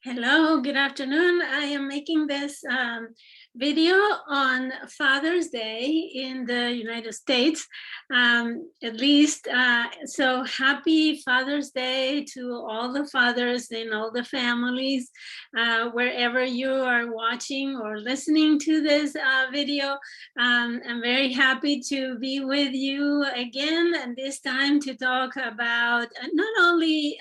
Hello, good afternoon. I am making this video on Father's Day in the United States, at least. So happy Father's Day to all the fathers and all the families, wherever you are watching or listening to this video. I'm very happy to be with you again, and this time to talk about not only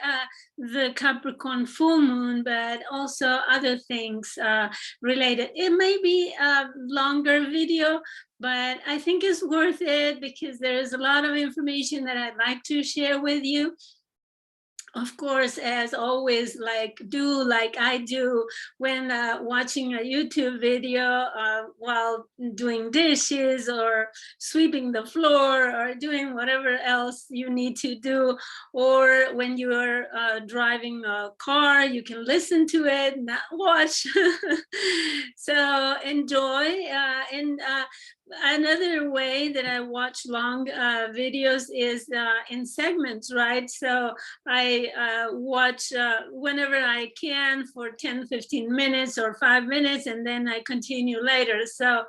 the Capricorn full moon, but also other things related. It may be a longer video, but I think it's worth it because there is a lot of information that I'd like to share with you. Of course, as always, like I do when watching a YouTube video while doing dishes or sweeping the floor or doing whatever else you need to do, or when you are driving a car, you can listen to it, not watch. So enjoy. And another way that I watch long videos is in segments, right? So I watch whenever I can for 10, 15 minutes or 5 minutes, and then I continue later. So,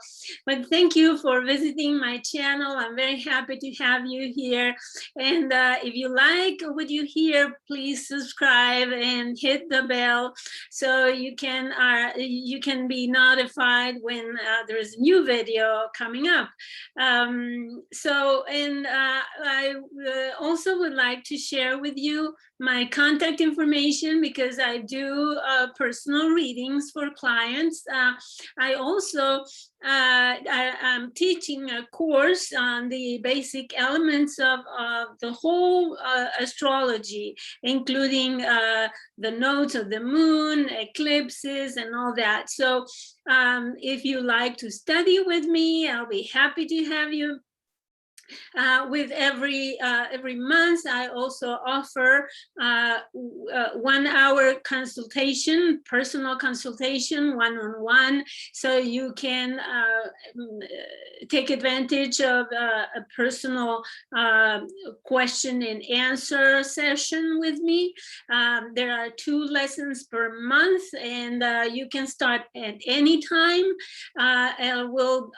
but thank you for visiting my channel. I'm very happy to have you here. And if you like what you hear, please subscribe and hit the bell so you can be notified when there is a new video coming up. I also would like to share with you my contact information because I do personal readings for clients. I also I'm teaching a course on the basic elements of the whole astrology, including the nodes of the moon, eclipses, and all that. So if you like to study with me, I'll be happy to have you. With every month, I also offer 1 hour consultation, personal consultation, one-on-one, so you can take advantage of a personal question and answer session with me. There are 2 lessons per month, and you can start at any time. I will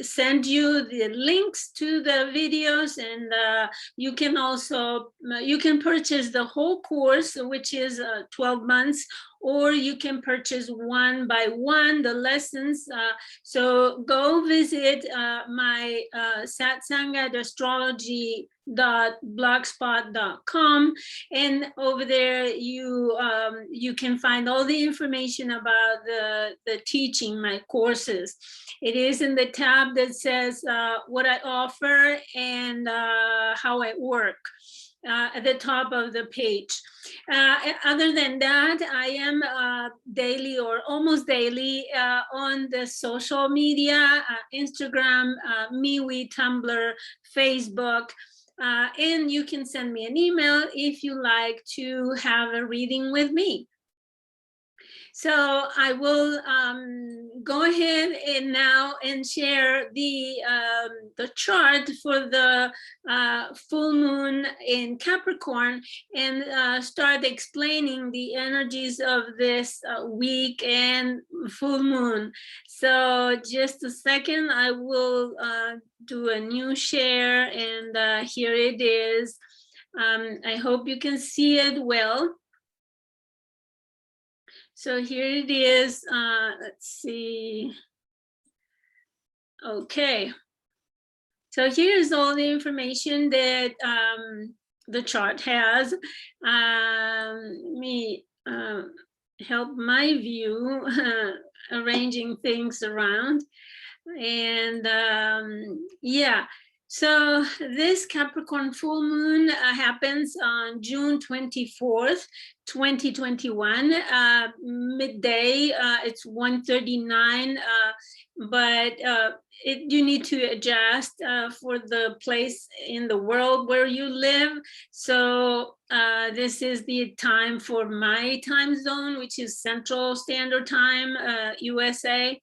send you the links to the videos, and you can also purchase the whole course, which is 12 months, or you can purchase one by one the lessons. So go visit my satsang@astrology.blogspot.com, and over there you can find all the information about the teaching, my courses. It is in the tab that says what I offer and how I work. At the top of the page. Other than that, I am daily or almost daily on the social media, Instagram, MeWe, Tumblr, Facebook, and you can send me an email if you like to have a reading with me. So I will go ahead and now and share the chart for the full moon in Capricorn, and start explaining the energies of this week and full moon. So just a second, I will do a new share, and here it is. I hope you can see it well. So here it is. Let's see. Okay. So here's all the information that the chart has. Let me help my view, arranging things around. And yeah. So this Capricorn full moon happens on June 24th, 2021, midday. It's 1:39, but you need to adjust for the place in the world where you live. So this is the time for my time zone, which is Central Standard Time, USA.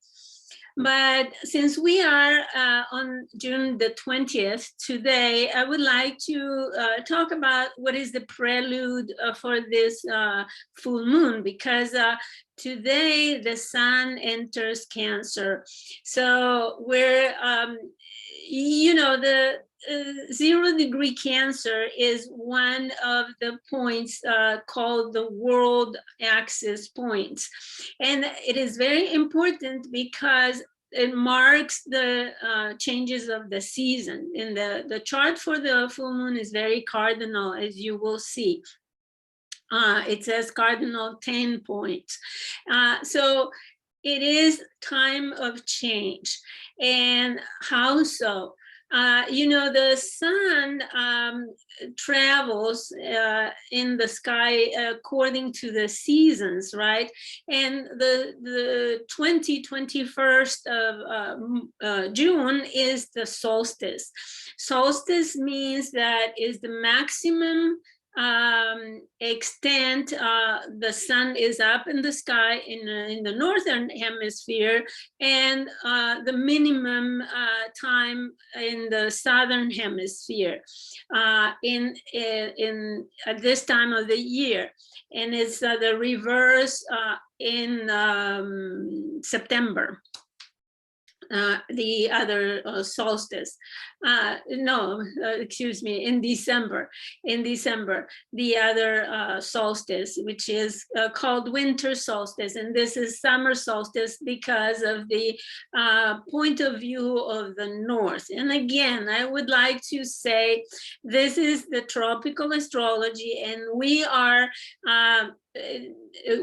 But since we are on June the 20th today, I would like to talk about what is the prelude for this full moon, because today the sun enters Cancer. So we're, you know, the 0 degree Cancer is one of the points called the world axis points. And it is very important because it marks the changes of the season. And the chart for the full moon is very cardinal, as you will see. It says cardinal 10 points. So it is time of change. And how so? You know, the sun travels in the sky according to the seasons, right? And the 21st of June is the solstice. Solstice means that is the maximum extent the sun is up in the sky in the Northern Hemisphere, and the minimum time in the Southern Hemisphere at this time of the year. And it's the reverse in September. The other solstice, excuse me, in December, the other solstice, which is called winter solstice. And this is summer solstice because of the point of view of the north. And again, I would like to say, this is the tropical astrology, and we are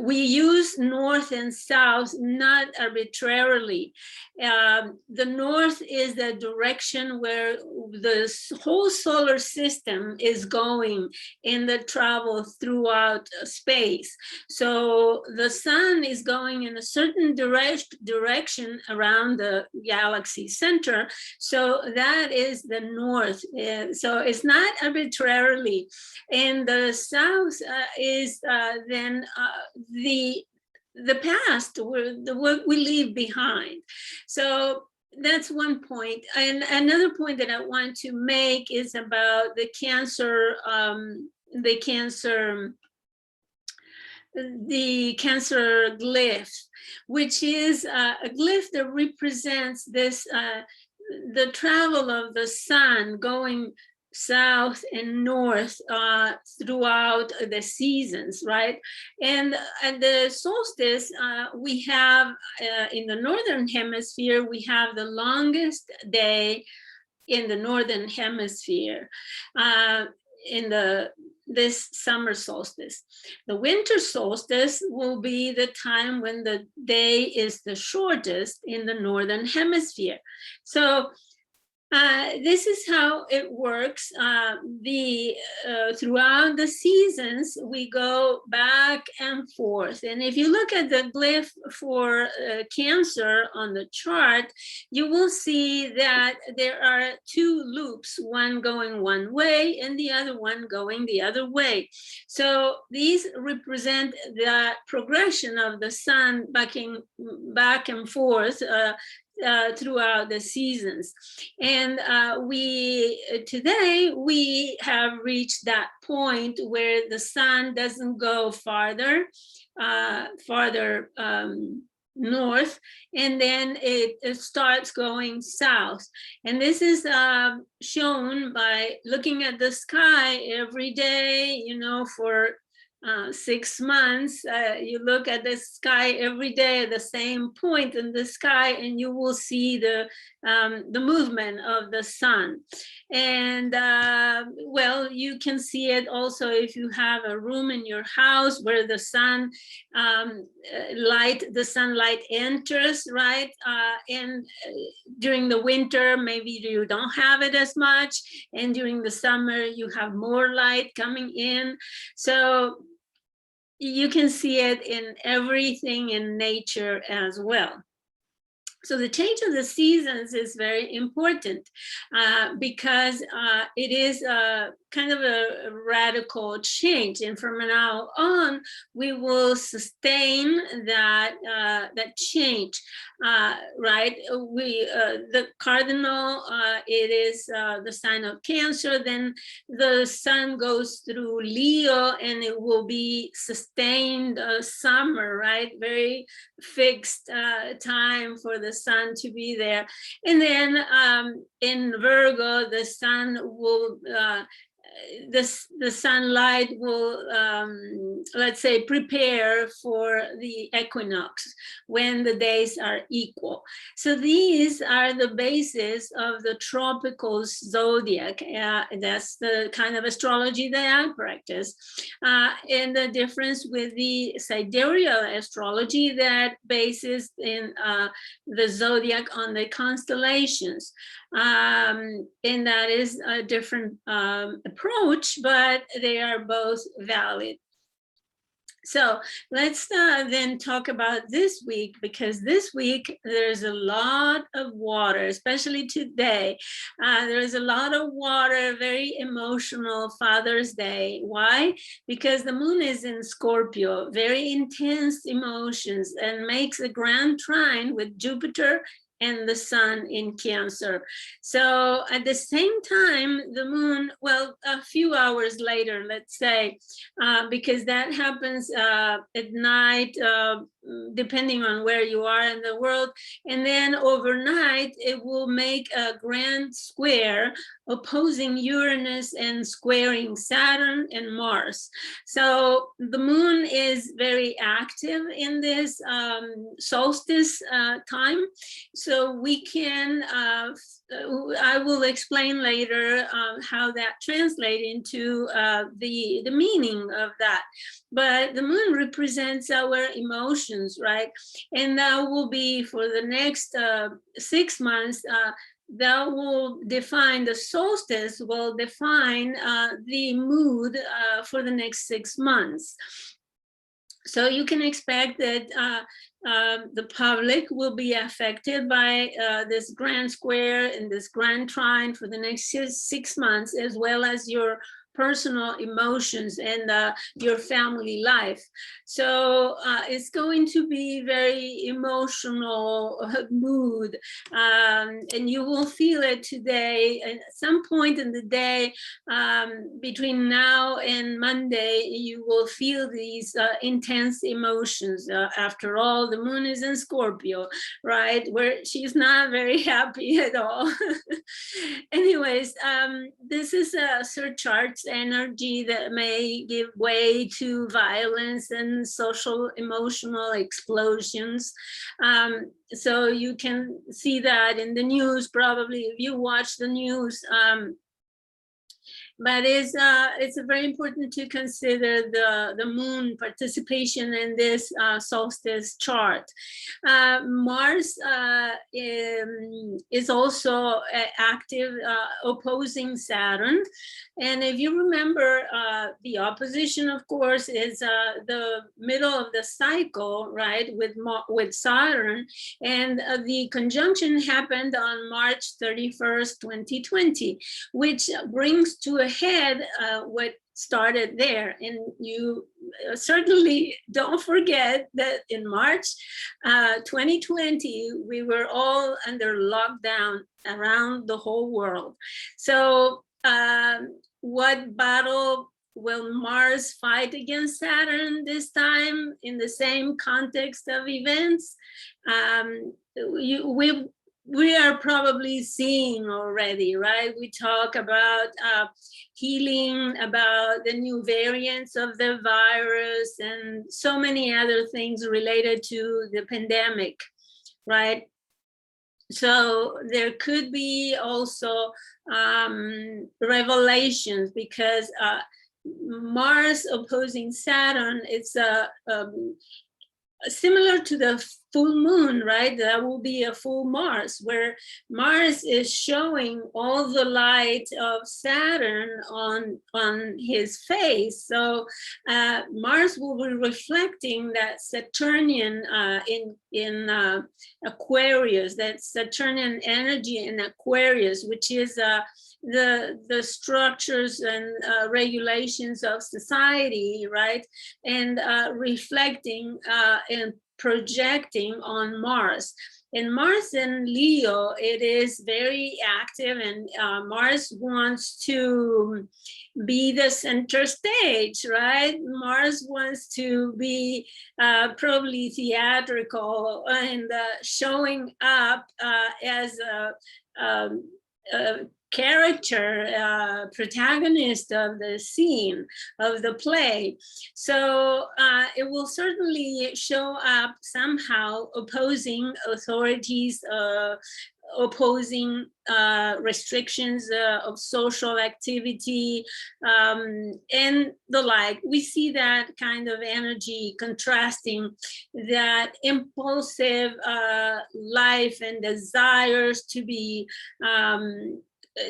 we use north and south not arbitrarily. The north is the direction where the whole solar system is going in the travel throughout space. So the sun is going in a certain direction around the galaxy center. So that is the north. So it's not arbitrarily. And the south is then the past, what we leave behind. So that's one point. And another point that I want to make is about the Cancer Glyph, which is a glyph that represents this the travel of the sun going south and north throughout the seasons, right? And the solstice, we have in the Northern Hemisphere, we have the longest day in the Northern Hemisphere in this summer solstice. The winter solstice will be the time when the day is the shortest in the Northern Hemisphere. So this is how it works. Throughout the seasons, we go back and forth. And if you look at the glyph for Cancer on the chart, you will see that there are two loops, one going one way and the other one going the other way. So these represent the progression of the sun back and forth throughout the seasons. And today we have reached that point where the sun doesn't go farther north, and then it starts going south. And this is shown by looking at the sky every day, you know, for 6 months. You look at the sky every day at the same point in the sky, and you will see the movement of the sun. And well, you can see it also if you have a room in your house where the sunlight enters, right? And during the winter, maybe you don't have it as much, and during the summer, you have more light coming in. So you can see it in everything in nature as well. So the change of the seasons is very important because it is kind of a radical change, and from now on we will sustain that that change, right? The cardinal, it is the sign of Cancer. Then the sun goes through Leo, and it will be sustained summer, right? Very fixed time for the sun to be there. And then in Virgo, the sun will the sunlight will, let's say, prepare for the equinox when the days are equal. So these are the basis of the tropical zodiac. That's the kind of astrology that I practice. And the difference with the sidereal astrology that bases in the zodiac on the constellations. And that is a different approach, but they are both valid. So let's then talk about this week, because this week there's a lot of water, especially today. There's a lot of water, very emotional Father's Day. Why? Because the moon is in Scorpio, very intense emotions, and makes a grand trine with Jupiter and the sun in Cancer. So at the same time, the moon, well, a few hours later, let's say, because that happens at night, depending on where you are in the world. And then overnight, it will make a grand square opposing Uranus and squaring Saturn and Mars. So the moon is very active in this solstice time. So we can, I will explain later how that translates into the meaning of that. But the moon represents our emotions, right? And that will be for the next 6 months, that will define, the solstice will define the mood for the next 6 months. So you can expect that the public will be affected by this grand square and this grand trine for the next 6 months, as well as your personal emotions and your family life. So it's going to be very emotional mood, and you will feel it today. At some point in the day, between now and Monday, you will feel these intense emotions. After all, the moon is in Scorpio, right? Where she's not very happy at all. Anyways, this is a surcharged energy that may give way to violence and social emotional explosions. So you can see that in the news, probably, if you watch the news. But it's very important to consider the moon participation in this solstice chart. Mars is also active, opposing Saturn. And if you remember, the opposition, of course, is the middle of the cycle, right, with Saturn. And the conjunction happened on March 31st, 2020, which brings to a head what started there. And you certainly don't forget that in March 2020, we were all under lockdown around the whole world. So what battle will Mars fight against Saturn this time in the same context of events? We are probably seeing already, right? We talk about healing, about the new variants of the virus, and so many other things related to the pandemic, right? So there could be also revelations, because Mars opposing Saturn, it's similar to the full moon, right? That will be a full Mars, where Mars is showing all the light of Saturn on his face. So Mars will be reflecting that Saturnian in Aquarius, that Saturnian energy in Aquarius, which is the structures and regulations of society, right? And reflecting and projecting on Mars. And Mars in Leo, it is very active, and Mars wants to be the center stage, right? Mars wants to be probably theatrical and showing up as a character, protagonist of the scene, of the play. So it will certainly show up somehow opposing authorities, opposing restrictions of social activity, and the like. We see that kind of energy contrasting that impulsive life and desires to be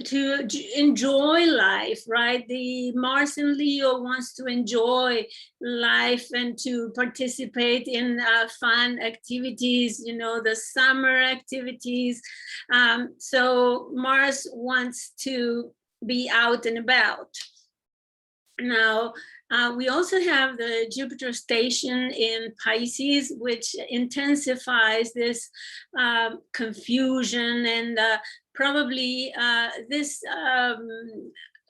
to enjoy life, right? The Mars in Leo wants to enjoy life and to participate in fun activities, you know, the summer activities. So Mars wants to be out and about. Now, we also have the Jupiter station in Pisces, which intensifies this confusion and probably this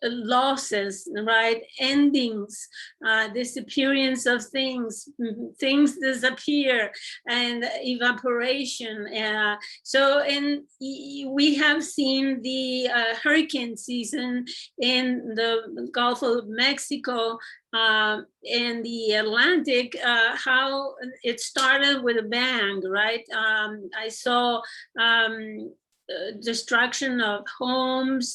losses, right? Endings, disappearance of things, things disappear, and evaporation. So we have seen the hurricane season in the Gulf of Mexico and the Atlantic, how it started with a bang, right? I saw destruction of homes,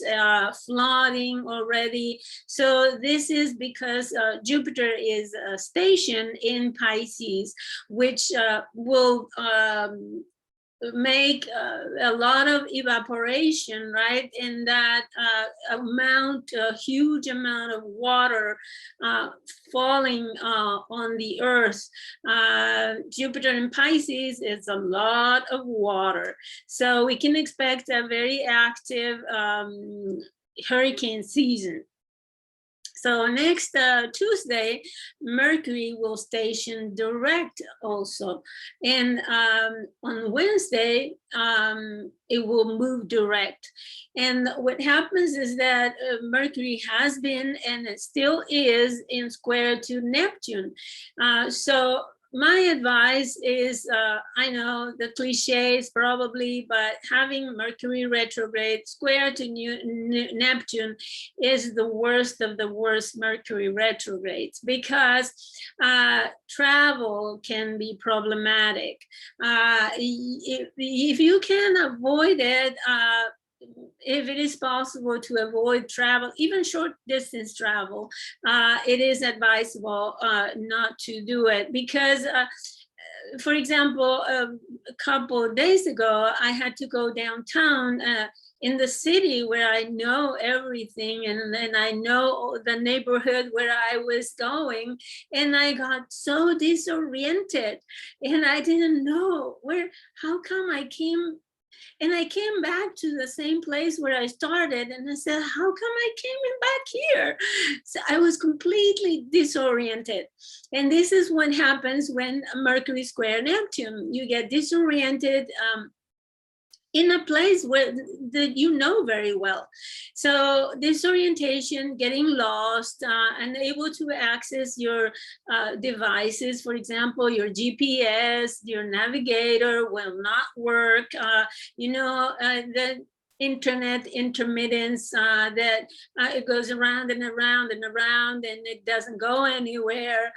flooding already. So this is because Jupiter is stationed in Pisces, which will make a lot of evaporation, right? And that a huge amount of water falling on the earth. Jupiter in Pisces is a lot of water. So we can expect a very active hurricane season. So next Tuesday, Mercury will station direct also. And on Wednesday, it will move direct. And what happens is that Mercury has been, and it still is, in square to Neptune. So my advice is, I know the cliches probably, but having Mercury retrograde square to Neptune is the worst of the worst Mercury retrogrades, because travel can be problematic. If you can avoid it, if it is possible to avoid travel, even short distance travel, it is advisable not to do it, because for example, a couple of days ago, I had to go downtown in the city where I know everything, and then I know the neighborhood where I was going, and I got so disoriented, and I didn't know how come I came. And I came back to the same place where I started, and I said, how come I came back here? So I was completely disoriented. And this is what happens when Mercury square Neptune. You get disoriented in a place that you know very well. So disorientation, getting lost, unable to access your devices. For example, your GPS, your navigator will not work. internet intermittence, that it goes around and around and around and it doesn't go anywhere.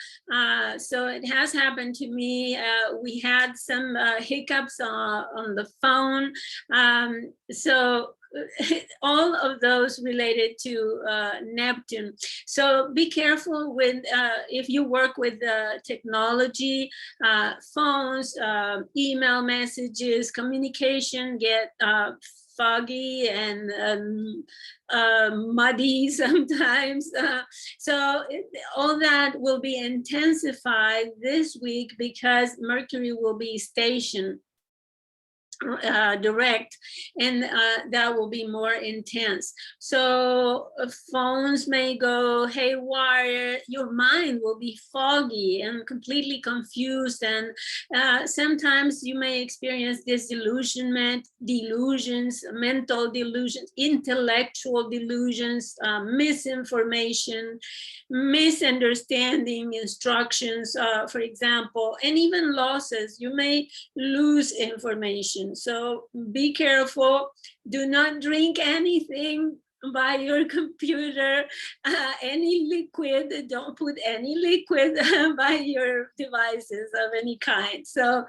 So it has happened to me. We had some hiccups on the phone. So all of those related to Neptune. So be careful with, if you work with technology, phones, email messages, communication get foggy and muddy sometimes. So all that will be intensified this week because Mercury will be stationed direct, and that will be more intense. So phones may go haywire, your mind will be foggy and completely confused, and sometimes you may experience disillusionment, delusions, mental delusions, intellectual delusions, misinformation, misunderstanding instructions, for example, and even losses. You may lose information. So be careful. Do not drink anything by your computer, any liquid. Don't put any liquid by your devices of any kind. So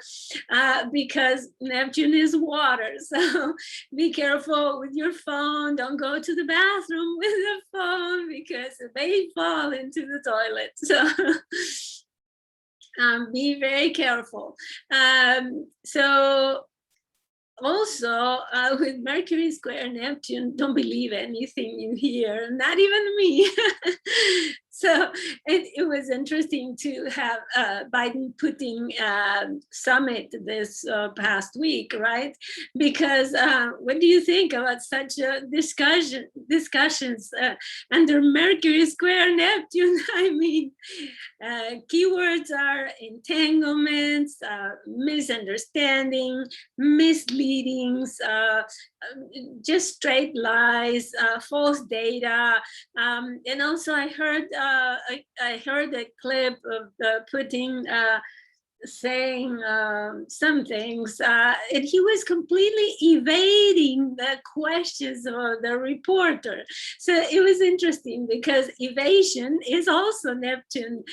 because Neptune is water, so be careful with your phone. Don't go to the bathroom with the phone because it may fall into the toilet. So be very careful. So also, with Mercury square Neptune, don't believe anything you hear, not even me. So it was interesting to have Biden putting summit this past week, right? Because what do you think about such a discussions under Mercury square Neptune? I mean, keywords are entanglements, misunderstanding, misleadings, just straight lies, false data, and also I heard a clip of Putin saying some things, and he was completely evading the questions of the reporter. So it was interesting because evasion is also Neptune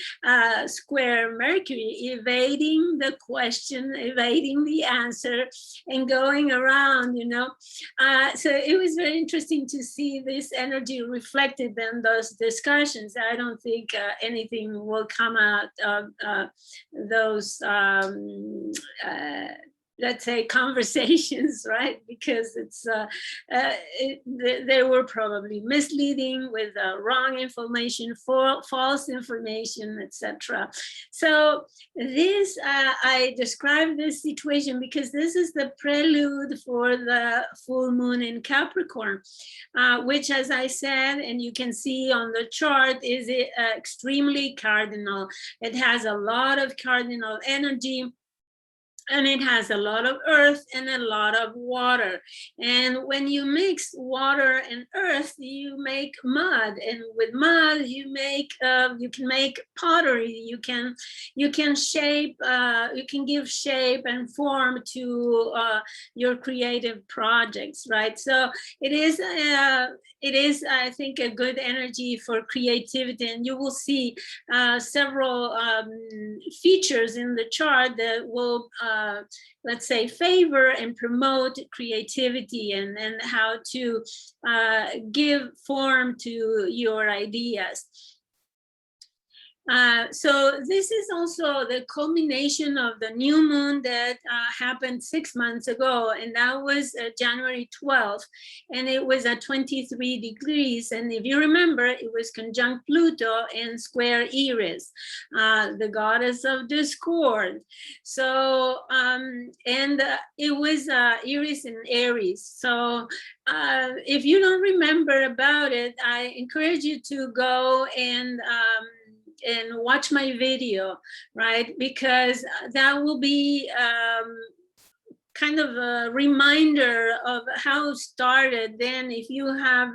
square Mercury, evading the question, evading the answer, and going around, you know. So it was very interesting to see this energy reflected in those discussions. I don't think anything will come out of those let's say conversations, right? Because it's they were probably misleading with wrong information, false information, etc. So this I describe this situation because this is the prelude for the full moon in Capricorn, which, as I said, and you can see on the chart, is extremely cardinal. It has a lot of cardinal energy, and it has a lot of earth and a lot of water. And when you mix water and earth, you make mud, and with mud you can make pottery. You can shape, you can give shape and form to your creative projects, right? So it is I think a good energy for creativity, and you will see several features in the chart that will let's say favor and promote creativity and how to give form to your ideas. So this is also the culmination of the new moon that happened 6 months ago, and that was January 12th, and it was at 23 degrees. And if you remember, it was conjunct Pluto and square Eris, the goddess of discord. So, it was Eris and Aries. So if you don't remember about it, I encourage you to go and watch my video, right? Because that will be kind of a reminder of how it started. Then if you have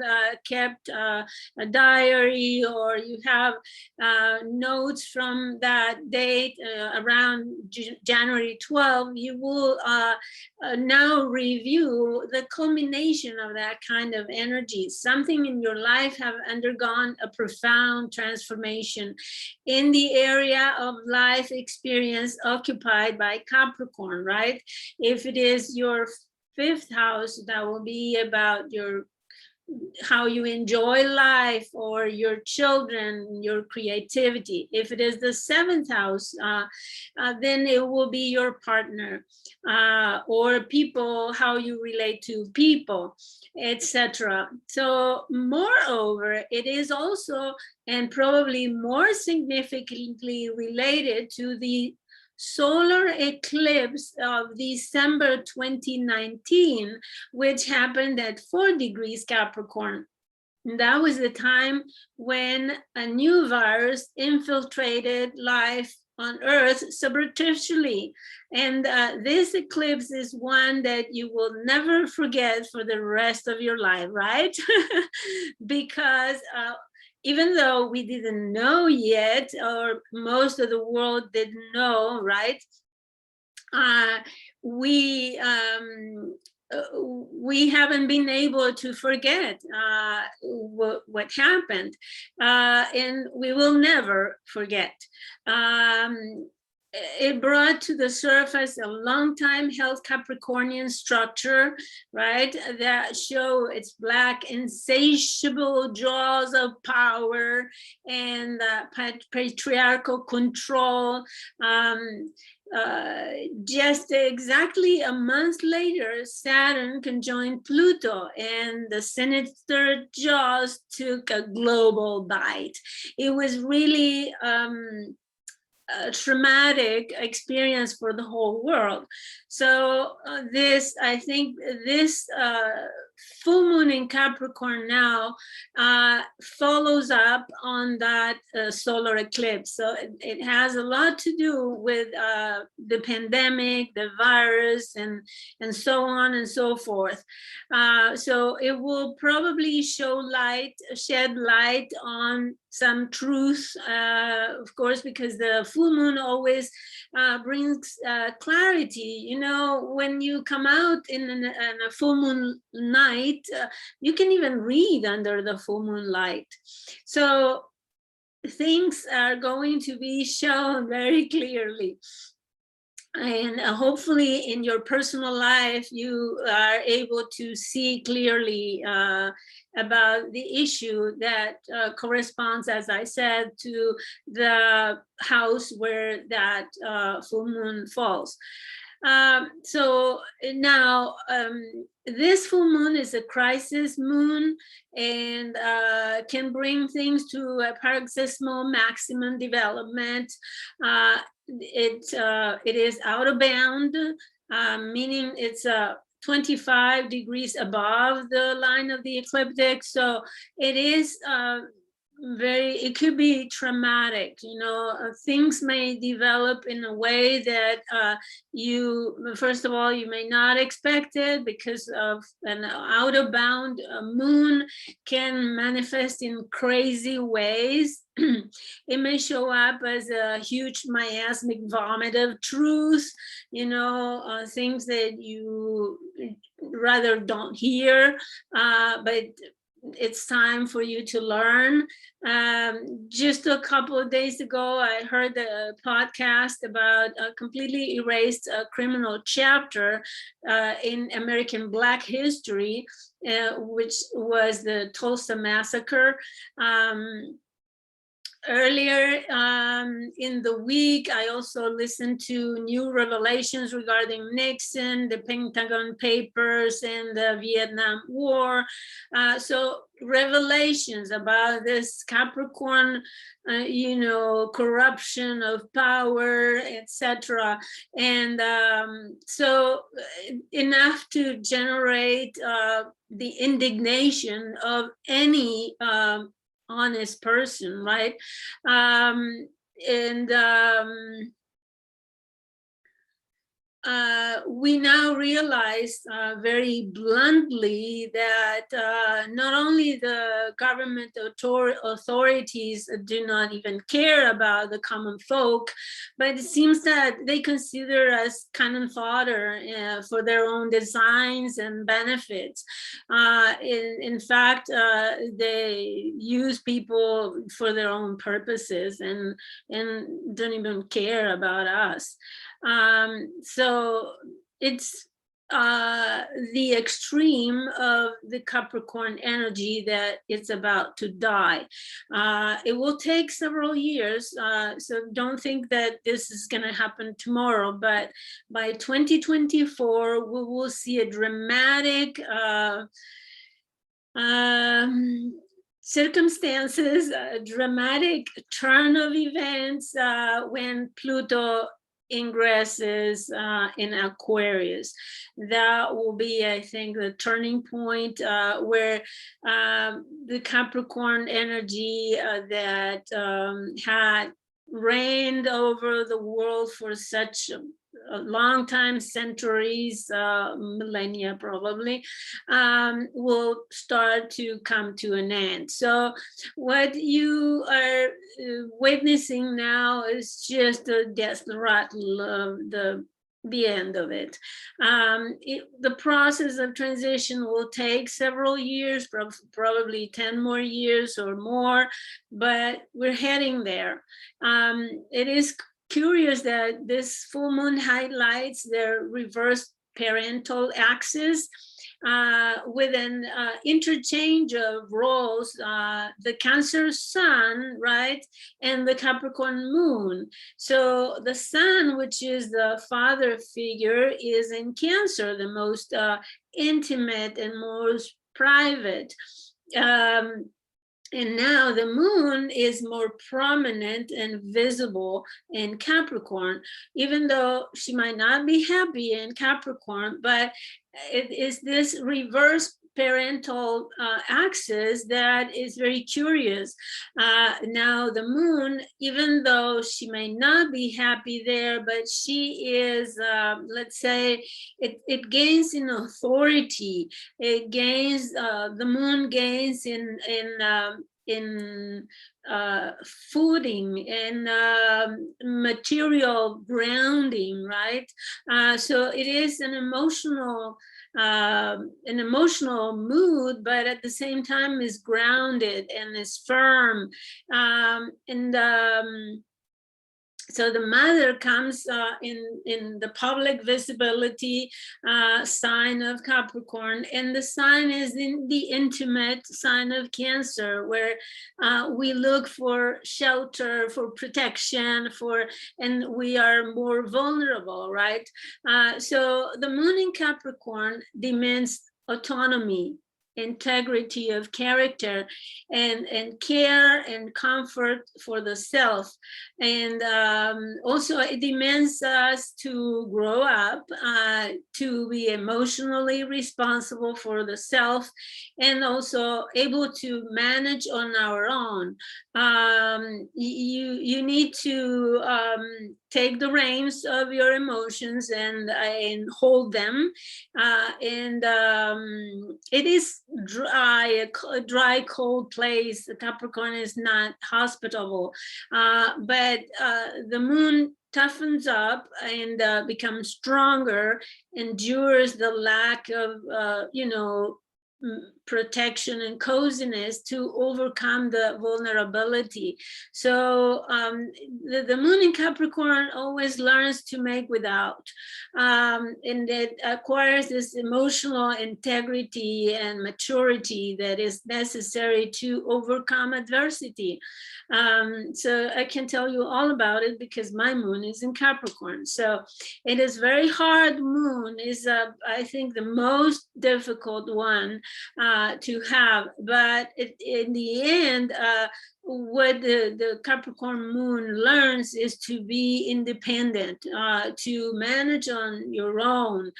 kept a diary, or you have notes from that date around January 12th, you will now review the culmination of that kind of energy. Something in your life have undergone a profound transformation in the area of life experience occupied by Capricorn, right? If it is your 5th house, that will be about your how you enjoy life, or your children, your creativity. If it is the 7th house, then it will be your partner, or people, how you relate to people, etc. So moreover, it is also, and probably more significantly, related to the solar eclipse of December 2019, which happened at 4 degrees Capricorn. And that was the time when a new virus infiltrated life on Earth subreptitiously. And this eclipse is one that you will never forget for the rest of your life, right? Because even though we didn't know yet, or most of the world didn't know, right? We haven't been able to forget what happened, and we will never forget. It brought to the surface a long-time held Capricornian structure, right? That show its black, insatiable jaws of power and patriarchal control. Just exactly a month later, Saturn conjoined Pluto, and the sinister jaws took a global bite. It was really a traumatic experience for the whole world. So I think this full moon in Capricorn now follows up on that solar eclipse. So it has a lot to do with the pandemic, the virus, and so on and so forth. So it will probably shed light on some truth, of course, because the full moon always brings clarity. You know, when you come out in a full moon night, you can even read under the full moon light. So things are going to be shown very clearly. And hopefully in your personal life, you are able to see clearly about the issue that corresponds, as I said, to the house where that full moon falls. So now this full moon is a crisis moon, and can bring things to a paroxysmal maximum development. It is out of bound, meaning it's 25 degrees above the line of the ecliptic. So it is it could be traumatic. You know, things may develop in a way that first of all, you may not expect it, because of an out of bound moon can manifest in crazy ways. It may show up as a huge miasmic vomit of truth, you know, things that you rather don't hear, but it's time for you to learn. Just a couple of days ago, I heard a podcast about a completely erased criminal chapter in American Black history, which was the Tulsa Massacre. Earlier in the week, I also listened to new revelations regarding Nixon, the Pentagon Papers, and the Vietnam War. So revelations about this Capricorn, you know, corruption of power, etc. And so enough to generate the indignation of any honest person, right? we now realize very bluntly that not only the government authorities do not even care about the common folk, but it seems that they consider us cannon fodder for their own designs and benefits. In fact, they use people for their own purposes and don't even care about us. So it's the extreme of the Capricorn energy that it's about to die. It will take several years, so don't think that this is going to happen tomorrow, but by 2024, we will see a dramatic circumstances, a dramatic turn of events when Pluto ingresses in Aquarius. That will be, I think, the turning point where the Capricorn energy that had reigned over the world for such a long time, centuries, millennia probably, will start to come to an end. So what you are witnessing now is just the death rattle of the end of it. The process of transition will take several years, probably 10 more years or more, but we're heading there. It is curious that this full moon highlights their reverse parental axis with an interchange of roles, the Cancer sun, right, and the Capricorn moon. So the sun, which is the father figure, is in Cancer, the most intimate and most private. And now the moon is more prominent and visible in Capricorn, even though she might not be happy in Capricorn, but it is this reverse parental axis that is very curious. Now the moon, even though she may not be happy there, but she is, let's say, it gains in authority. It gains, the moon gains in footing, in material grounding, right? So it is an emotional mood, but at the same time is grounded and is firm. So the mother comes in the public visibility sign of Capricorn, and the sign is in the intimate sign of Cancer, where we look for shelter, for protection, and we are more vulnerable, right? So the moon in Capricorn demands autonomy, integrity of character, and care and comfort for the self. And also it demands us to grow up, to be emotionally responsible for the self, and also able to manage on our own. You need to take the reins of your emotions and hold them. It is a dry, cold place. Capricorn is not hospitable, but the moon toughens up and becomes stronger, endures the lack of, protection and coziness to overcome the vulnerability. So the moon in Capricorn always learns to make without, and it acquires this emotional integrity and maturity that is necessary to overcome adversity. So I can tell you all about it because my moon is in Capricorn. So it is very hard moon, is I think the most difficult one to have. But in the end, what the Capricorn moon learns is to be independent, to manage on your own.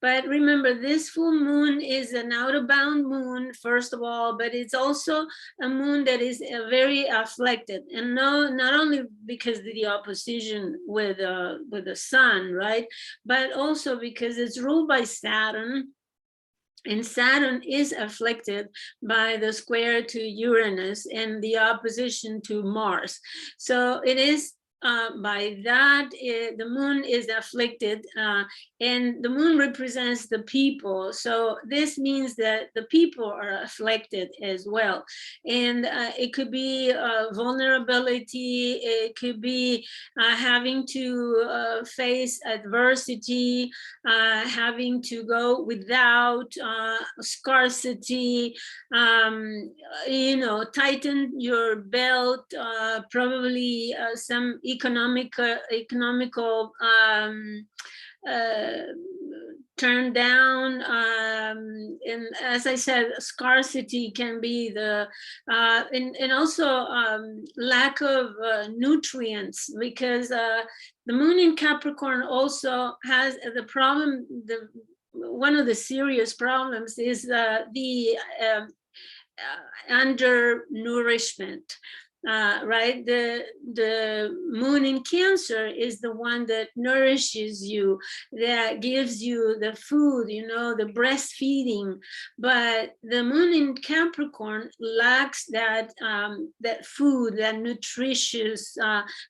But remember, this full moon is an out-of-bound moon, first of all, but it's also a moon that is very afflicted, and not only because of the opposition with the sun, right, but also because it's ruled by Saturn. And Saturn is afflicted by the square to Uranus and the opposition to Mars. So it is by that, the moon is afflicted, and the moon represents the people. So this means that the people are afflicted as well. And it could be vulnerability, it could be having to face adversity, having to go without, scarcity, tighten your belt, probably some economical turn down, and as I said, scarcity can be the and also lack of nutrients, because the moon in Capricorn also has the problem. One of the serious problems is the undernourishment. Right, the moon in Cancer is the one that nourishes you, that gives you the food, the breastfeeding. But the moon in Capricorn lacks that that food, that nutritious,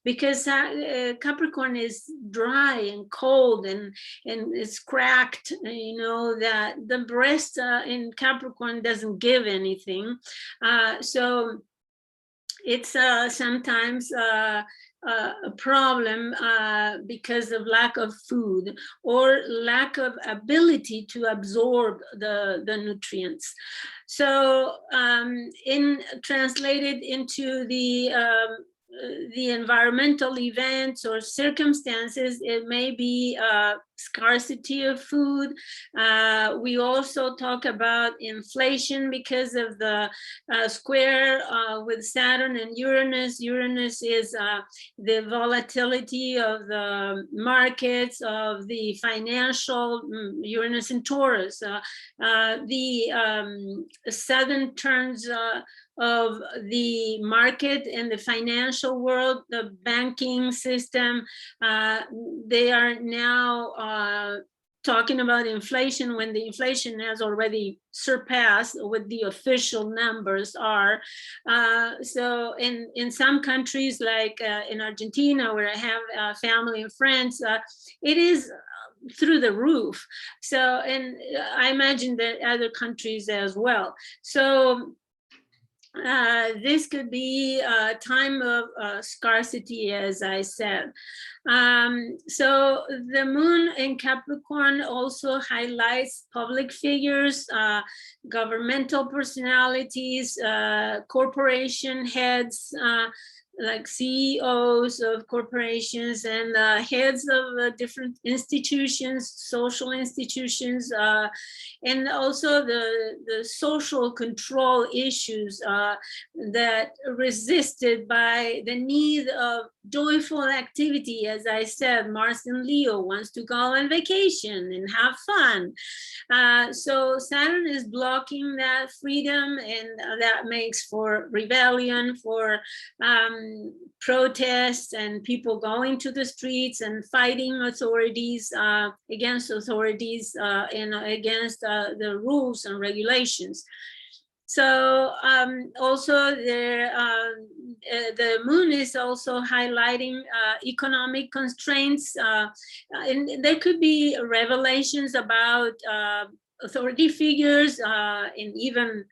because Capricorn is dry and cold and it's cracked. That the breast in Capricorn doesn't give anything, so it's sometimes a problem because of lack of food or lack of ability to absorb the nutrients. So translated into the environmental events or circumstances, it may be scarcity of food. We also talk about inflation because of the square with Saturn and Uranus. Uranus is the volatility of the markets, of the financial, Uranus and Taurus, the southern turns of the market and the financial world, the banking system. They are now talking about inflation when the inflation has already surpassed what the official numbers are. So in some countries, like in Argentina, where I have family and friends, it is through the roof. So, and I imagine that other countries as well. So this could be a time of scarcity, as I said. So the moon in Capricorn also highlights public figures, governmental personalities, corporation heads, like CEOs of corporations and heads of different institutions, social institutions, and also the social control issues that resisted by the need of joyful activity. As I said, Mars in Leo wants to go on vacation and have fun. So Saturn is blocking that freedom, and that makes for rebellion, for protests and people going to the streets and fighting authorities, against authorities, and against the rules and regulations. So also the moon is also highlighting economic constraints, and there could be revelations about authority figures and even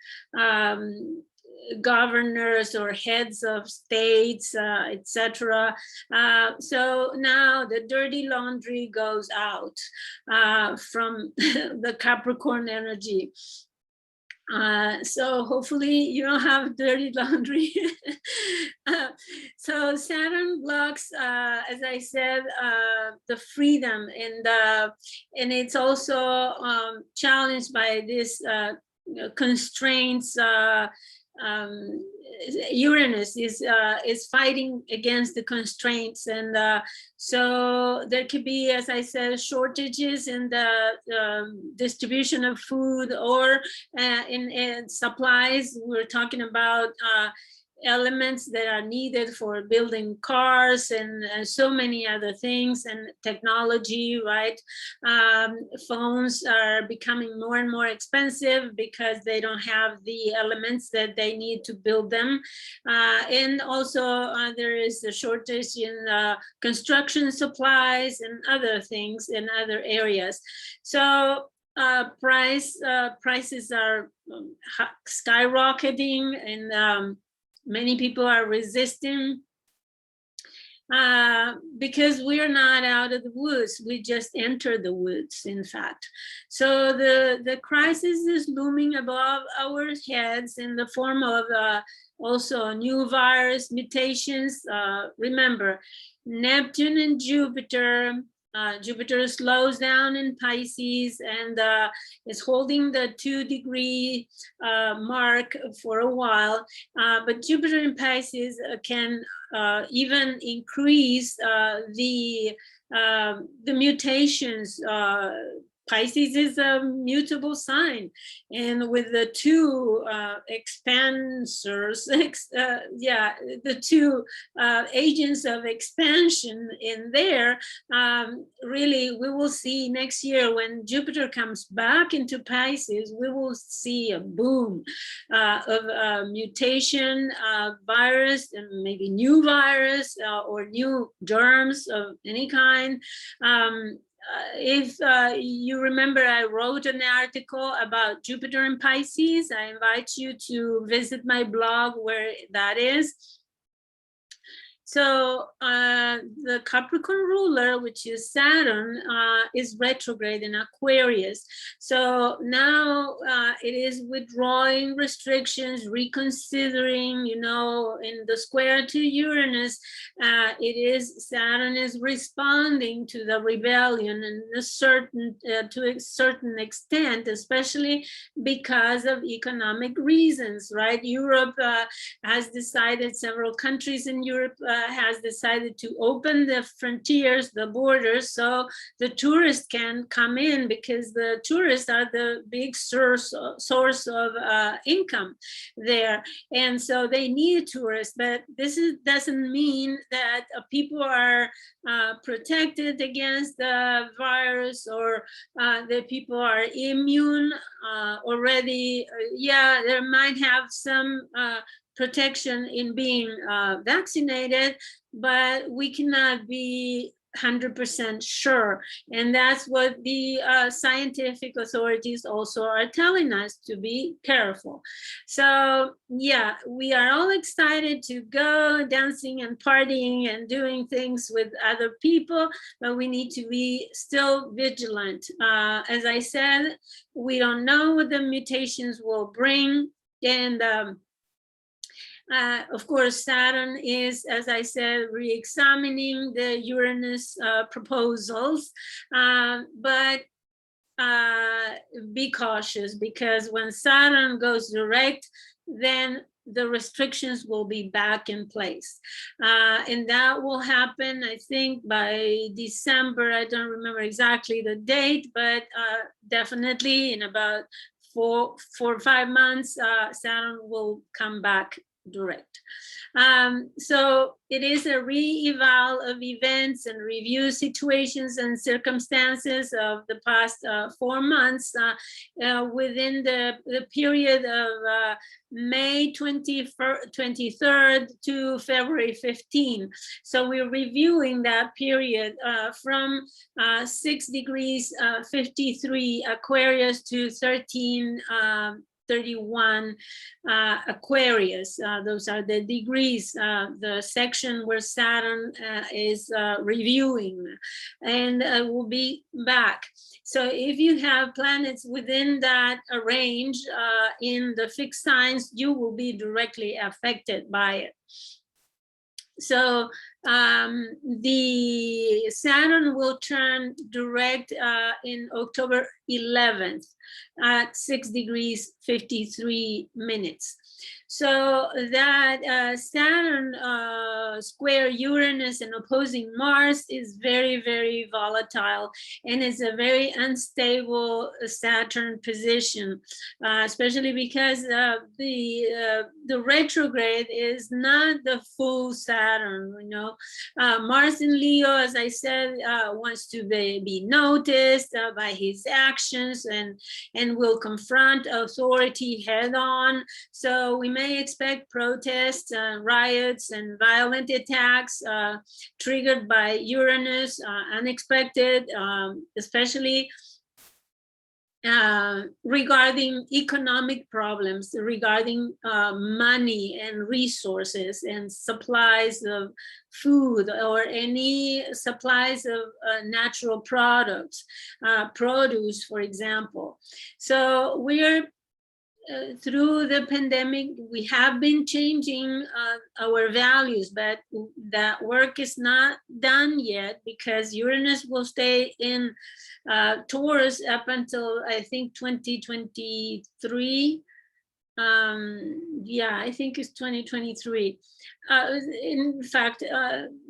governors or heads of states, etc. So now the dirty laundry goes out from the Capricorn energy. So hopefully you don't have dirty laundry. So Saturn blocks, as I said, the freedom, and it's also challenged by this constraints. Uranus is fighting against the constraints, and so there could be, as I said, shortages in the distribution of food or in supplies. We're talking about elements that are needed for building cars and so many other things, and technology, right? Phones are becoming more and more expensive because they don't have the elements that they need to build them. And also there is a shortage in construction supplies and other things in other areas. So prices are skyrocketing, and many people are resisting because we're not out of the woods. We just entered the woods, in fact. So the crisis is looming above our heads in the form of also new virus mutations. Remember, Neptune and Jupiter. Jupiter slows down in Pisces and is holding the 2-degree mark for a while. But Jupiter in Pisces can even increase the mutations. Pisces is a mutable sign, and with the two expansors, the two agents of expansion in there, really we will see next year when Jupiter comes back into Pisces, we will see a boom of mutation, virus, and maybe new virus or new germs of any kind. If you remember, I wrote an article about Jupiter in Pisces. I invite you to visit my blog where that is. So the Capricorn ruler, which is Saturn, is retrograde in Aquarius. So now it is withdrawing restrictions, reconsidering, you know, in the square to Uranus, Saturn is responding to the rebellion and to a certain extent, especially because of economic reasons, right? Europe has decided, several countries in Europe has decided to open the frontiers, the borders, so the tourists can come in, because the tourists are the big source of income there. And so they need tourists, but this doesn't mean that people are protected against the virus, or that people are immune already. Yeah, there might have some protection in being vaccinated, but we cannot be 100% sure. And that's what the scientific authorities also are telling us, to be careful. So yeah, we are all excited to go dancing and partying and doing things with other people, but we need to be still vigilant. As I said, we don't know what the mutations will bring. And of course, Saturn is, as I said, re-examining the Uranus proposals, but be cautious, because when Saturn goes direct, then the restrictions will be back in place. And that will happen, I think, by December. I don't remember exactly the date, but definitely in about 4 or 5 months, Saturn will come back direct. So it is a re-eval of events and review situations and circumstances of the past 4 months within the period of May 23rd to February 15. So we're reviewing that period from 6 degrees 53 Aquarius to 13 31 Aquarius. Those are the degrees, the section where Saturn is reviewing, and we'll be back. So if you have planets within that range in the fixed signs, you will be directly affected by it. So the Saturn will turn direct in October 11th at 6 degrees 53 minutes. So that Saturn square Uranus and opposing Mars is very, very volatile, and it's a very unstable Saturn position, especially because the retrograde is not the full Saturn. You know, Mars in Leo, as I said, wants to be noticed by his actions and will confront authority head on. So we may expect protests, riots, and violent attacks triggered by Uranus, unexpected, especially regarding economic problems, regarding money and resources and supplies of food or any supplies of natural products, produce, for example. So we're through the pandemic, we have been changing our values, but that work is not done yet because Uranus will stay in Taurus up until, I think, 2023. Yeah, I think it's 2023. In fact,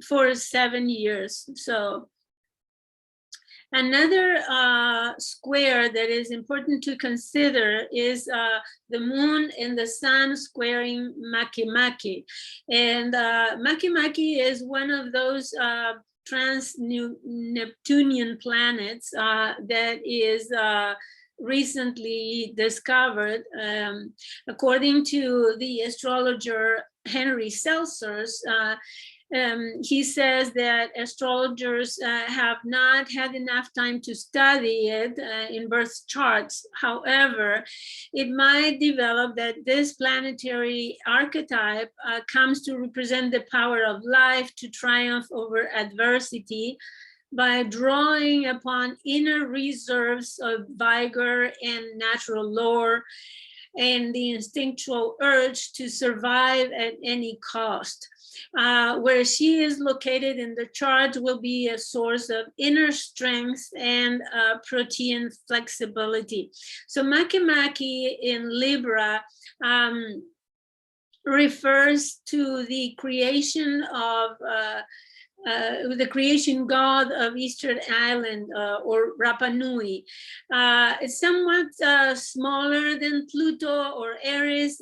for 7 years. So another square that is important to consider is the moon and the sun squaring MakeMake. And MakeMake is one of those trans-Neptunian planets that is recently discovered. According to the astrologer Henry Seltzer, he says that astrologers have not had enough time to study it in birth charts. However, it might develop that this planetary archetype comes to represent the power of life to triumph over adversity by drawing upon inner reserves of vigor and natural lore and the instinctual urge to survive at any cost. Where she is located in the chart will be a source of inner strength and protean flexibility. So MakeMake in Libra refers to the creation of the creation god of Eastern Island or Rapa Nui. It's somewhat smaller than Pluto or Eris.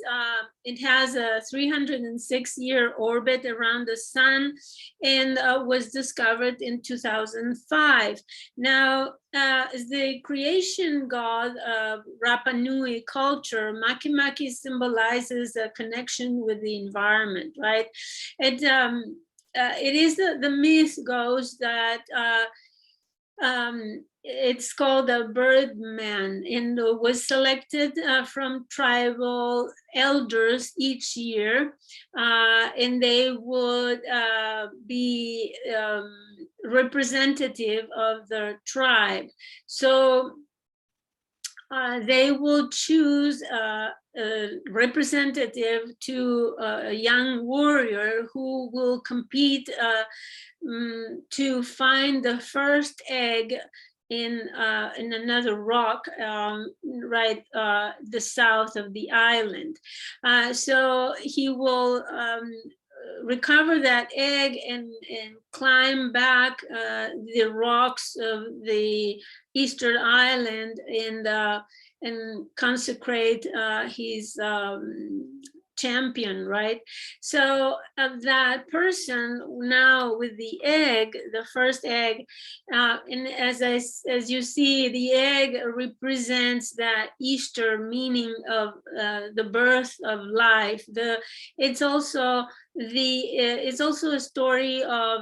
It has a 306-year orbit around the sun and was discovered in 2005. Now, as the creation god of Rapa Nui culture, MakeMake symbolizes a connection with the environment, right? It is the myth goes that it's called a Birdman and was selected from tribal elders each year, and they would be representative of the tribe. So they will choose a representative to a young warrior who will compete to find the first egg in another rock right the south of the island. So he will recover that egg and climb back the rocks of the Eastern Island and consecrate his champion, right? So that person now with the egg, the first egg, and as you see, the egg represents that Easter meaning of the birth of life. It's also a story of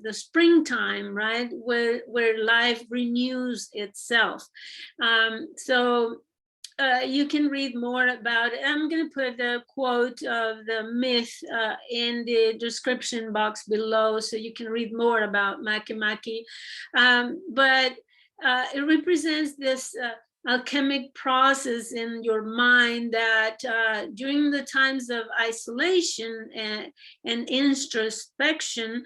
the springtime, right, where life renews itself. So you can read more about it. I'm going to put a quote of the myth in the description box below, so you can read more about MakeMake. But it represents this alchemic process in your mind that during the times of isolation and introspection,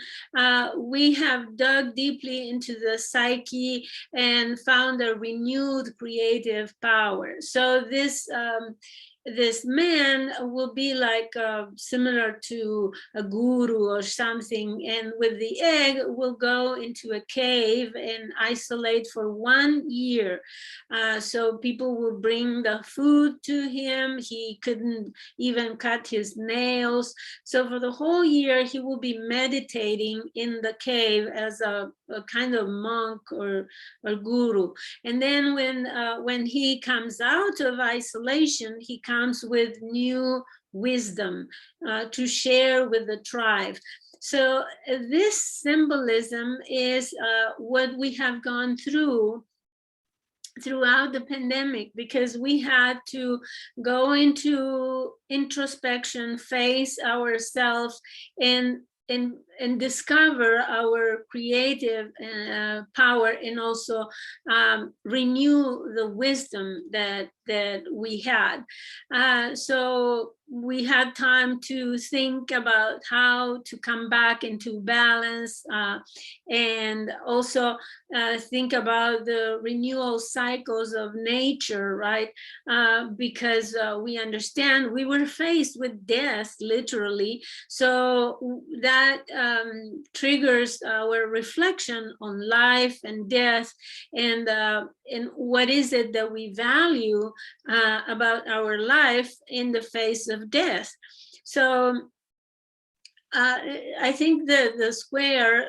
we have dug deeply into the psyche and found a renewed creative power. So this man will be like similar to a guru or something, and with the egg will go into a cave and isolate for 1 year. So people will bring the food to him. He couldn't even cut his nails. So for the whole year, he will be meditating in the cave as a kind of monk or guru. And then when he comes out of isolation, he comes with new wisdom to share with the tribe. So this symbolism is what we have gone throughout the pandemic, because we had to go into introspection, face ourselves, and discover our creative power, and also renew the wisdom that we had. So we had time to think about how to come back into balance, and also think about the renewal cycles of nature, right? Because we understand we were faced with death, literally. So that triggers our reflection on life and death, and what is it that we value about our life in the face of death. So I think the square,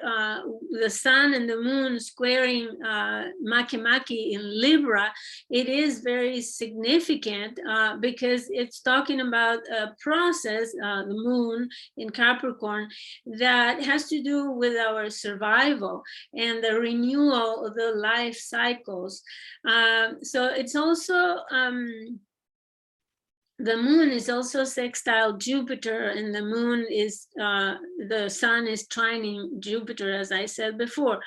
the sun and the moon squaring MakeMake in Libra, it is very significant because it's talking about a process, the moon in Capricorn, that has to do with our survival and the renewal of the life cycles. So it's also, the moon is also sextile Jupiter, and the moon is, the sun is trining Jupiter, as I said before.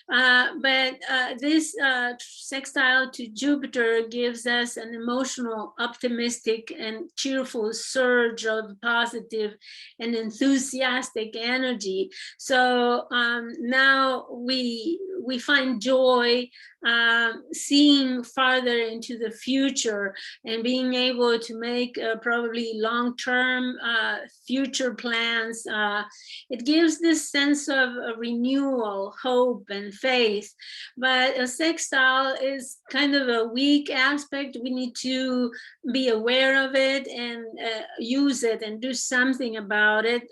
But this sextile to Jupiter gives us an emotional, optimistic, and cheerful surge of positive and enthusiastic energy. So now we find joy seeing farther into the future and being able to make probably long-term future plans. It gives this sense of renewal, hope, and faith. But a sextile is kind of a weak aspect. We need to be aware of it and use it and do something about it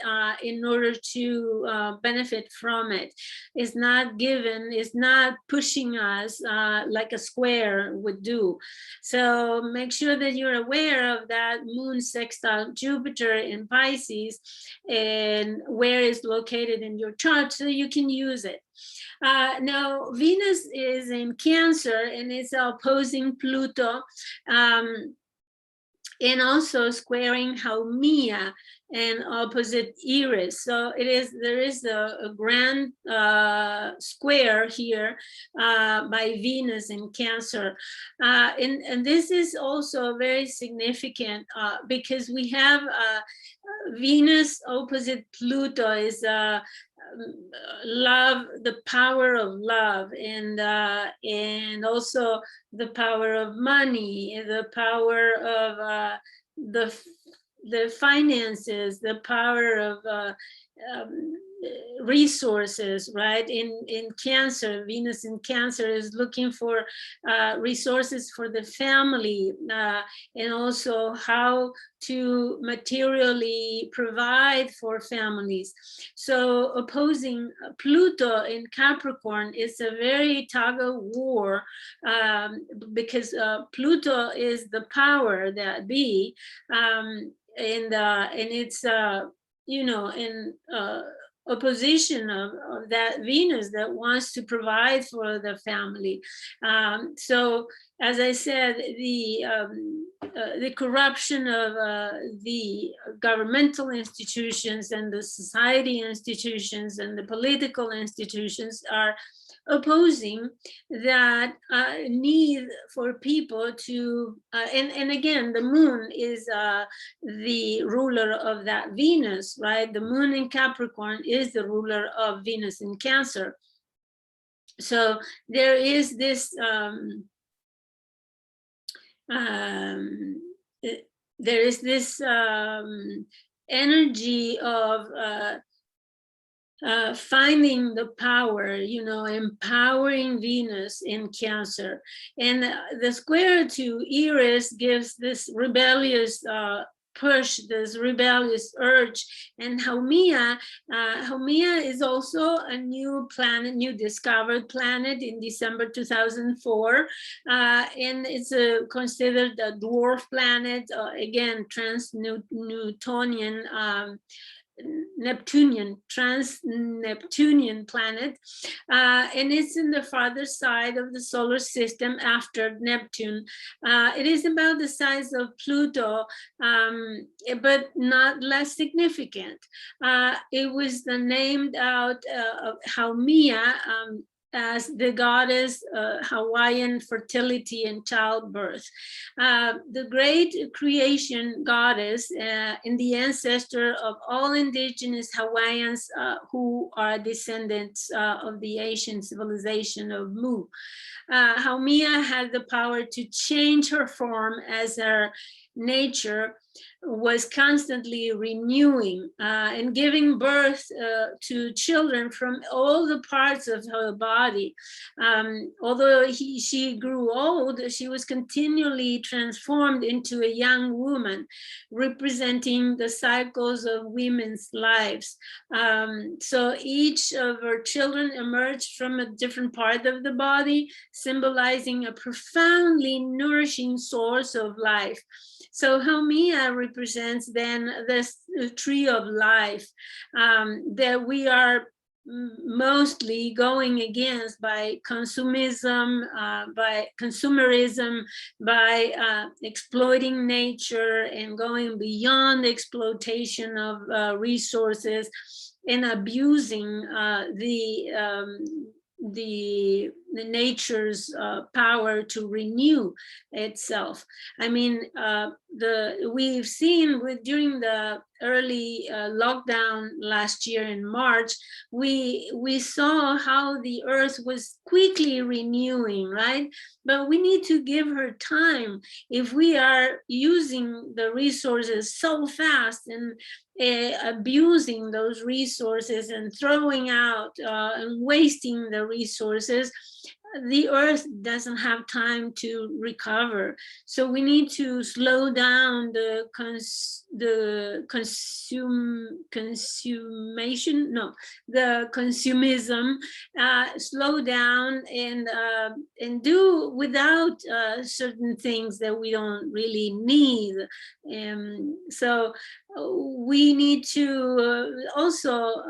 in order to benefit from it. It's not given, it's not pushing us like a square would do. So make sure that you're aware of that moon sextile Jupiter in Pisces and where it's located in your chart so you can use it. Now, Venus is in Cancer and it's opposing Pluto, and also squaring Haumea and opposite Eris. So there is a grand square here by Venus in Cancer. And this is also very significant because we have Venus opposite Pluto is love, the power of love, and also the power of money, the power of the finances, the power of resources, right? In Cancer, Venus in Cancer is looking for resources for the family, and also how to materially provide for families. So opposing Pluto in Capricorn is a very tug of war, because Pluto is the power that be, and it's you know, in opposition of that Venus that wants to provide for the family. So, as I said, the corruption of the governmental institutions and the society institutions and the political institutions are opposing that need for people to, and again, the moon is the ruler of that Venus, right? The moon in Capricorn is the ruler of Venus in Cancer. So there is this, energy of finding the power, you know, empowering Venus in Cancer. And the square to Eris gives this rebellious push, this rebellious urge. And Haumea is also a new planet, new discovered planet in December 2004. And it's considered a dwarf planet, again, trans-Newtonian, Neptunian, trans-Neptunian planet, and it's in the farther side of the solar system after Neptune. It is about the size of Pluto, but not less significant. It was named out of Haumea as the goddess Hawaiian fertility and childbirth. The great creation goddess and the ancestor of all indigenous Hawaiians who are descendants of the ancient civilization of Mu. Haumea had the power to change her form as her nature was constantly renewing and giving birth to children from all the parts of her body. Although she grew old, she was continually transformed into a young woman, representing the cycles of women's lives. So each of her children emerged from a different part of the body, symbolizing a profoundly nourishing source of life. So Haumea represents then this tree of life that we are mostly going against by consumerism, by exploiting nature and going beyond the exploitation of resources and abusing the nature's power to renew itself. I mean, we've seen during the early lockdown last year in March, we saw how the Earth was quickly renewing, right? But we need to give her time. If we are using the resources so fast and abusing those resources and throwing out and wasting the resources, the Earth doesn't have time to recover. So we need to slow down the consumism, slow down and do without certain things that we don't really need. So we need to also,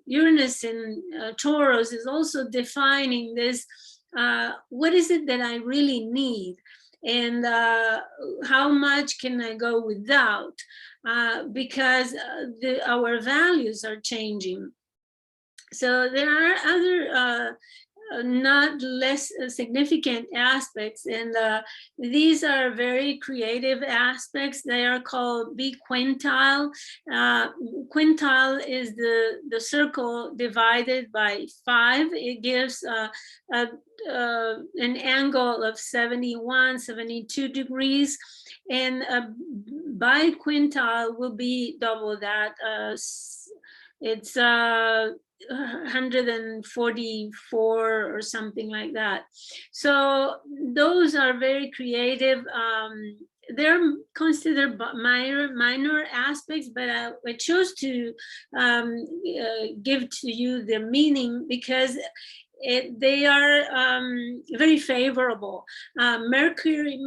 Uranus in Taurus is also defining this, what is it that I really need? And how much can I go without? Because our values are changing. So there are other not less significant aspects, and these are very creative aspects. They are called biquintile. Quintile is the circle divided by 5. It gives an angle of 71, 72 degrees, and a biquintile will be double that. It's 144 or something like that. So those are very creative. They're considered minor aspects, but I chose to give to you the meaning because they are very favorable. Mercury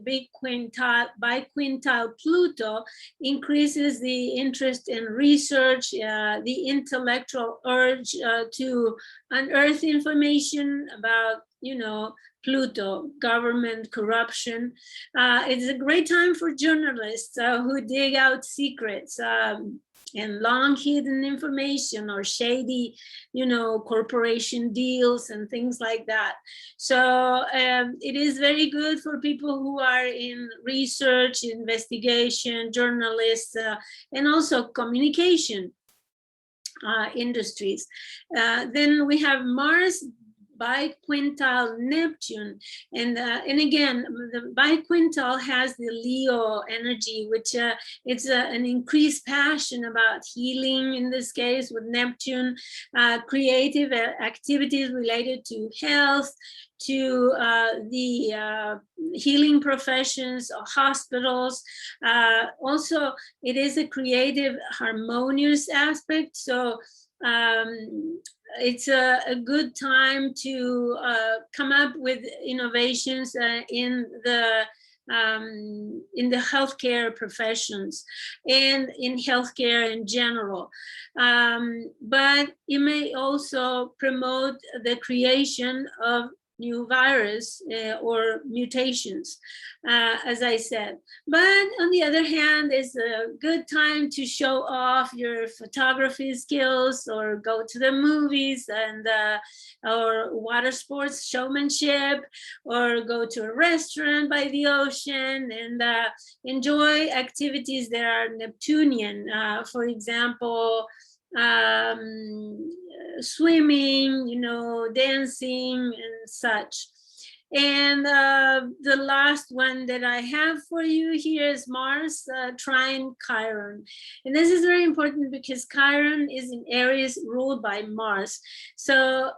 biquintile Pluto increases the interest in research, the intellectual urge to unearth information about, Pluto, government corruption. It's a great time for journalists who dig out secrets and long hidden information or shady, corporation deals and things like that. So it is very good for people who are in research, investigation, journalists, and also communication industries. Then we have Mars biquintile Neptune, and again, the biquintile has the Leo energy, which it's an increased passion about healing. In this case, with Neptune, creative activities related to health, to the healing professions or hospitals. Also, it is a creative, harmonious aspect. So it's a good time to come up with innovations in the healthcare professions and in healthcare in general. But it may also promote the creation of new virus or mutations, as I said. But on the other hand, it's a good time to show off your photography skills, or go to the movies, and or water sports showmanship, or go to a restaurant by the ocean and enjoy activities that are Neptunian. For example, swimming, dancing and such. And the last one that I have for you here is Mars trine Chiron. And this is very important because Chiron is in Eris, ruled by Mars. So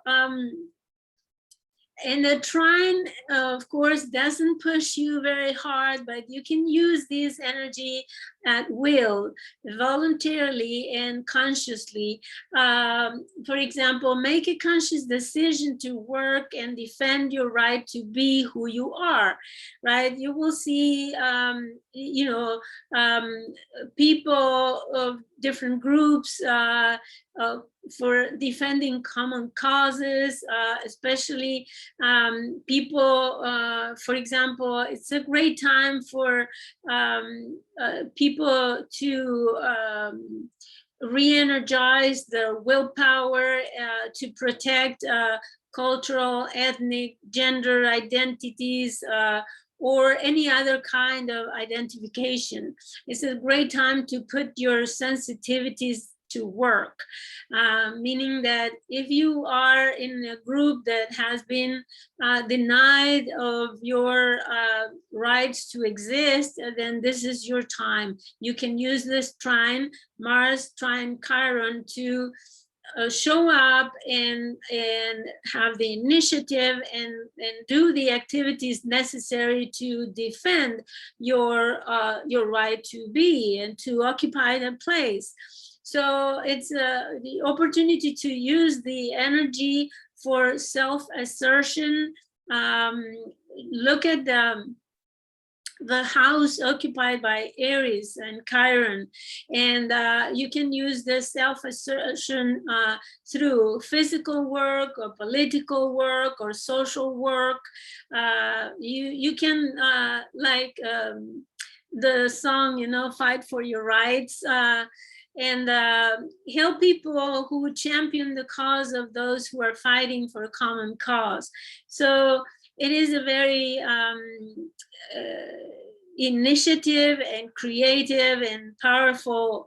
and the trine, of course, doesn't push you very hard, but you can use this energy at will, voluntarily and consciously. For example, make a conscious decision to work and defend your right to be who you are, right? You will see, people of different groups for defending common causes, especially people, for example, it's a great time for people to re-energize their willpower to protect cultural, ethnic, gender identities, or any other kind of identification. It's a great time to put your sensitivities to work, meaning that if you are in a group that has been denied of your rights to exist, then this is your time. You can use this trine, Mars trine Chiron, to show up and have the initiative and do the activities necessary to defend your right to be and to occupy the place. So it's the opportunity to use the energy for self-assertion. Look at the house occupied by Eris and Chiron, and you can use the self-assertion through physical work or political work or social work. You can like the song, fight for your rights. And help people who champion the cause of those who are fighting for a common cause. So it is a very initiative and creative and powerful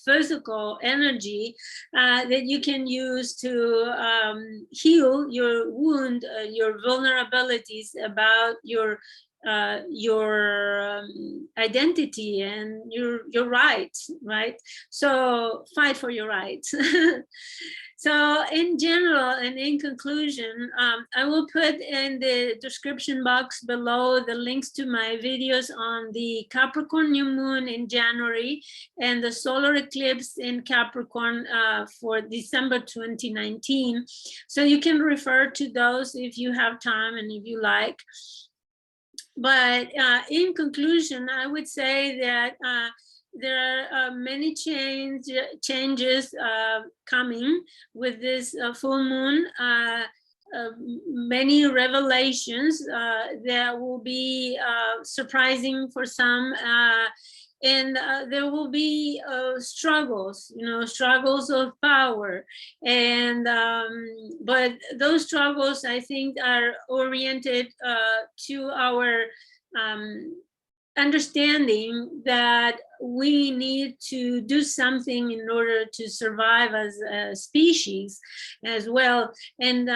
physical energy that you can use to heal your wound, your vulnerabilities about your your identity and your rights, right? So fight for your rights. So in general and in conclusion, I will put in the description box below the links to my videos on the Capricorn new moon in January and the solar eclipse in Capricorn for December 2019. So you can refer to those if you have time and if you like. But in conclusion, I would say that there are many changes coming with this full moon, many revelations that will be surprising for some, and there will be struggles, struggles of power. And but those struggles, I think, are oriented to our understanding that we need to do something in order to survive as a species as well. And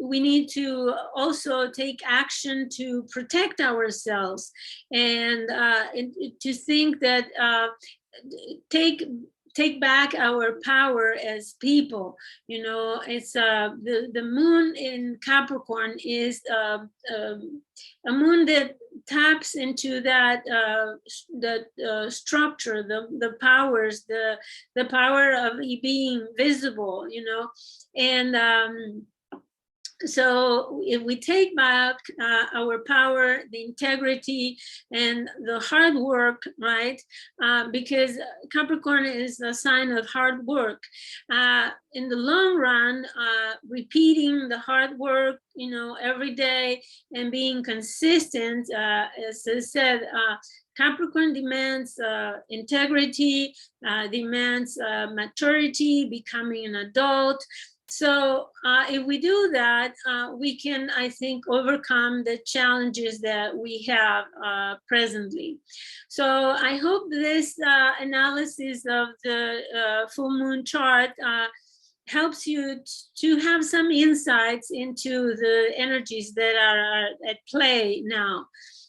we need to also take action to protect ourselves, and to think that take back our power as people. It's the moon in Capricorn is a moon that taps into that structure, the powers, the power of being visible, and so if we take back our power, the integrity, and the hard work, right? Because Capricorn is a sign of hard work. In the long run, repeating the hard work, every day, and being consistent, as I said, Capricorn demands integrity, demands maturity, becoming an adult. So if we do that, we can, I think, overcome the challenges that we have presently. So I hope this analysis of the full moon chart helps you to have some insights into the energies that are at play now.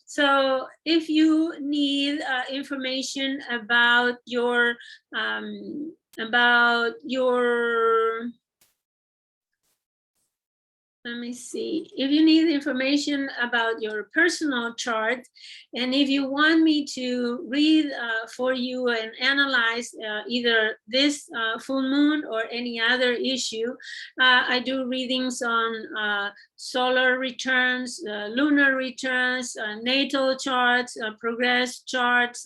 So if you need information about your let me see. If you need information about your personal chart, and if you want me to read for you and analyze either this full moon or any other issue, I do readings on solar returns, lunar returns, natal charts, progress charts,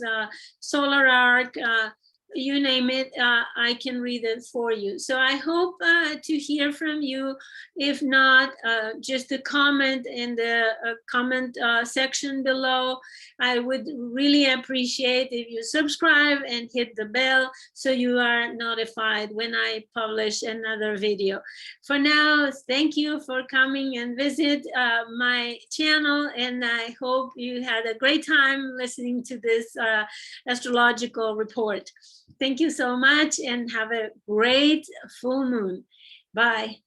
solar arc, you name it, I can read it for you. So I hope to hear from you. If not, just a comment in the comment section below. I would really appreciate if you subscribe and hit the bell so you are notified when I publish another video. For now, thank you for coming and visit my channel, and I hope you had a great time listening to this astrological report. Thank you so much, and have a great full moon. Bye.